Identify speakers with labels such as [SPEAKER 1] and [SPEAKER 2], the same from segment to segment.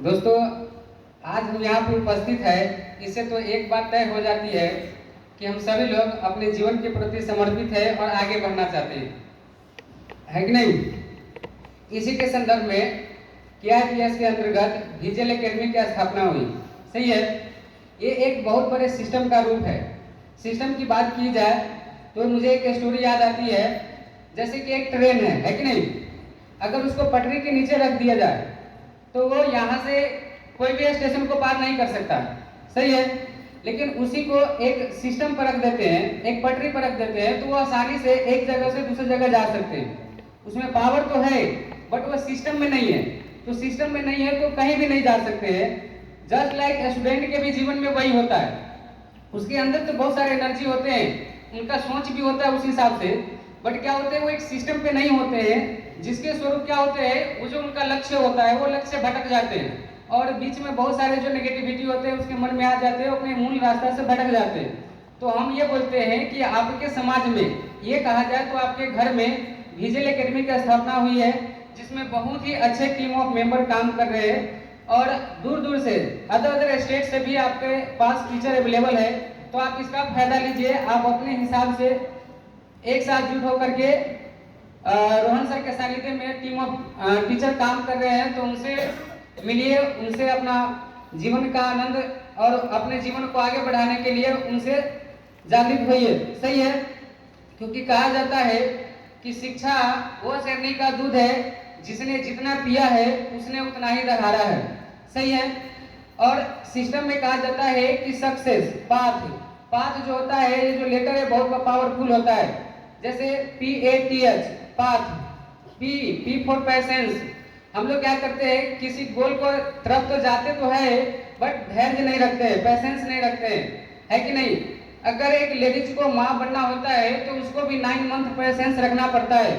[SPEAKER 1] दोस्तों, आज हम यहाँ पे उपस्थित है, इससे तो एक बात तय हो जाती है कि हम सभी लोग अपने जीवन के प्रति समर्पित है और आगे बढ़ना चाहते हैं, है कि नहीं। इसी के संदर्भ में KIPS के अंतर्गत VGL एकेडमी की स्थापना हुई। सही है, ये एक बहुत बड़े सिस्टम का रूप है। सिस्टम की बात की जाए तो मुझे एक स्टोरी याद आती है, जैसे कि एक ट्रेन है कि नहीं। अगर उसको पटरी के नीचे रख दिया जाए तो वो यहाँ से कोई भी स्टेशन को पार नहीं कर सकता। सही है, लेकिन उसी को एक सिस्टम पर रख देते हैं, एक पटरी पर रख देते हैं, तो वो आसानी से एक जगह से दूसरी जगह जा सकते हैं। उसमें पावर तो है बट वो सिस्टम में नहीं है, तो सिस्टम में नहीं है तो कहीं भी नहीं जा सकते हैं। जस्ट लाइक स्टूडेंट के भी जीवन में वही होता है। उसके अंदर तो बहुत सारे एनर्जी होते हैं, उनका सोच भी होता है उस हिसाब से, बट क्या होते हैं वो एक सिस्टम पे नहीं होते हैं, जिसके स्वरूप क्या होते हैं, वो जो उनका लक्ष्य होता है वो लक्ष्य भटक जाते हैं और बीच में बहुत सारे जो नेगेटिविटी होते हैं उसके मन में आ जाते हैं, अपने मूल रास्ता से भटक जाते हैं। तो हम ये बोलते हैं कि आपके समाज में ये कहा जाए तो आपके घर में VGL एकेडमी की स्थापना हुई है, जिसमें बहुत ही अच्छे टीम ऑफ मेंबर काम कर रहे हैं और दूर दूर से अदर स्टेट से भी आपके पास टीचर अवेलेबल है। तो आप इसका फायदा लीजिए। आप अपने हिसाब से एक साथ जुट होकर के रोहन सर के सानिध्य में टीम ऑफ टीचर काम कर रहे हैं, तो उनसे मिलिए, उनसे अपना जीवन का आनंद और अपने जीवन को आगे बढ़ाने के लिए उनसे जागृत होइए। सही है, क्योंकि कहा जाता है कि शिक्षा वो शेरनी का दूध है, जिसने जितना पिया है उसने उतना ही दहाड़ा है। सही है, और सिस्टम में कहा जाता है कि सक्सेस पाथ जो होता है, ये जो लेटर है बहुत पावरफुल होता है। जैसे PATH path, P for patience. हम लोग क्या करते हैं, किसी गोल को तरफ तो जाते तो है बट धैर्य नहीं रखते हैं, पैसेंस नहीं रखते हैं, है कि नहीं। अगर एक लेडीज को माँ बनना होता है तो उसको भी 9 मंथ पैसेंस रखना पड़ता है।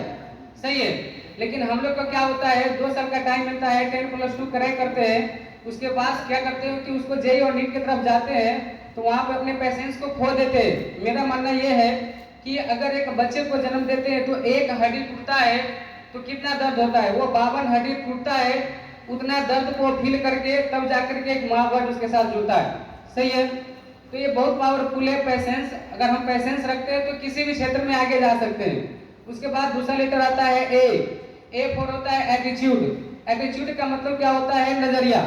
[SPEAKER 1] सही है, लेकिन हम लोग का क्या होता है, 2 साल का टाइम मिलता है, 10+2 क्रैक करते हैं, उसके बाद क्या करते हो कि उसको JEE और नीट की तरफ जाते हैं तो वहाँ पे अपने पैसेंस को खो देते हैं। मेरा मानना यह है कि अगर एक बच्चे को जन्म देते हैं तो एक हड्डी टूटता है तो कितना दर्द होता है, वो 52 हड्डी टूटता है, उतना दर्द को फील करके तब जाकर के एक माँ वर्ड उसके साथ जुड़ता है। सही है, तो ये बहुत पावरफुल है पैसेंस। अगर हम पैसेंस रखते हैं तो किसी भी क्षेत्र में आगे जा सकते हैं। उसके बाद दूसरा लेटर आता है A फॉर होता है एटीट्यूड। एटीट्यूड का मतलब क्या होता है, नजरिया।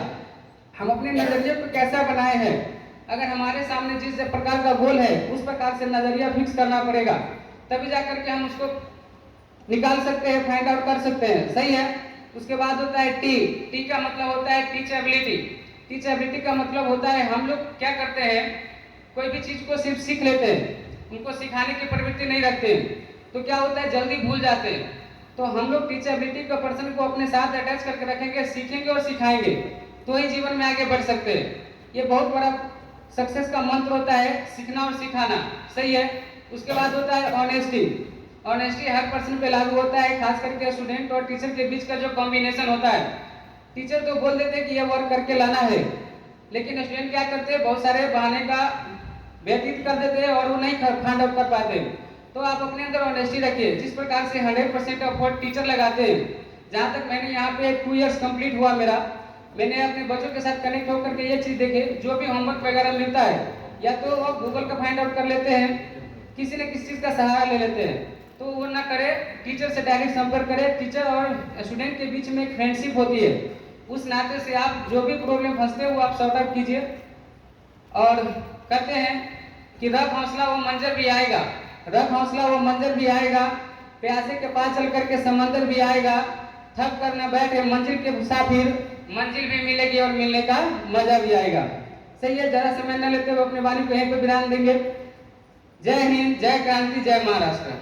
[SPEAKER 1] हम अपने नजरिए को कैसा बनाए हैं, अगर हमारे सामने जिस प्रकार का गोल है उस प्रकार से नजरिया फिक्स करना पड़ेगा, तभी जाकर के हम उसको निकाल सकते हैं, फाइंड आउट कर सकते हैं। सही है, उसके बाद होता है T का मतलब होता है टीचेबिलिटी। टीचेबिलिटी का मतलब होता है हम लोग क्या करते हैं, कोई भी चीज को सिर्फ सीख लेते हैं, उनको सिखाने की प्रवृत्ति नहीं रखते, तो क्या होता है जल्दी भूल जाते हैं। तो हम लोग टीचेबिलिटी का पर्सन को अपने साथ अटैच करके रखेंगे, सीखेंगे और सिखाएंगे, तो ही जीवन में आगे बढ़ सकते हैं। ये बहुत बड़ा सक्सेस का मंत्र होता है, सीखना और सिखाना। सही है, उसके बाद होता है ऑनेस्टी। ऑनेस्टी हर पर्सन पे लागू होता है, खास करके स्टूडेंट और टीचर के बीच का जो कॉम्बिनेशन होता है। टीचर तो बोल देते हैं कि ये वर्क करके लाना है, लेकिन स्टूडेंट क्या करते हैं, बहुत सारे बहाने का व्यतीत कर देते हैं और वो नहीं फाइंड आउट कर पाते। तो आप अपने अंदर ऑनेस्टी रखिए, जिस प्रकार से 100% एफर्ट टीचर लगाते हैं। जहाँ तक मैंने यहाँ पे 2 इयर्स कंप्लीट हुआ मेरा, मैंने अपने बच्चों के साथ कनेक्ट होकर के ये चीज देखे, जो भी होमवर्क वगैरह मिलता है या तो वो गूगल का फाइंड आउट कर लेते हैं, किसी न किसी चीज का सहारा ले लेते हैं, तो वो ना करे, टीचर से डायरेक्ट संपर्क करे। टीचर और स्टूडेंट के बीच में एक फ्रेंडशिप होती है, उस नाते से आप जो भी प्रॉब्लम फंसते हो वो आप सॉर्ट आउट कीजिए। और कहते हैं कि रख हौसला वो मंजर भी आएगा, रख हौसला वो मंजर भी आएगा, प्यासे के पास चल करके समंदर भी आएगा, थक कर न बैठे मंजिल के मुसाफिर, मंजिल भी मिलेगी और मिलने का मजा भी आएगा। सही है, जरा समय न लेते हुए अपने वाणी को यहीं पर विराम देंगे। जय हिंद, जय क्रांति, जय महाराष्ट्र।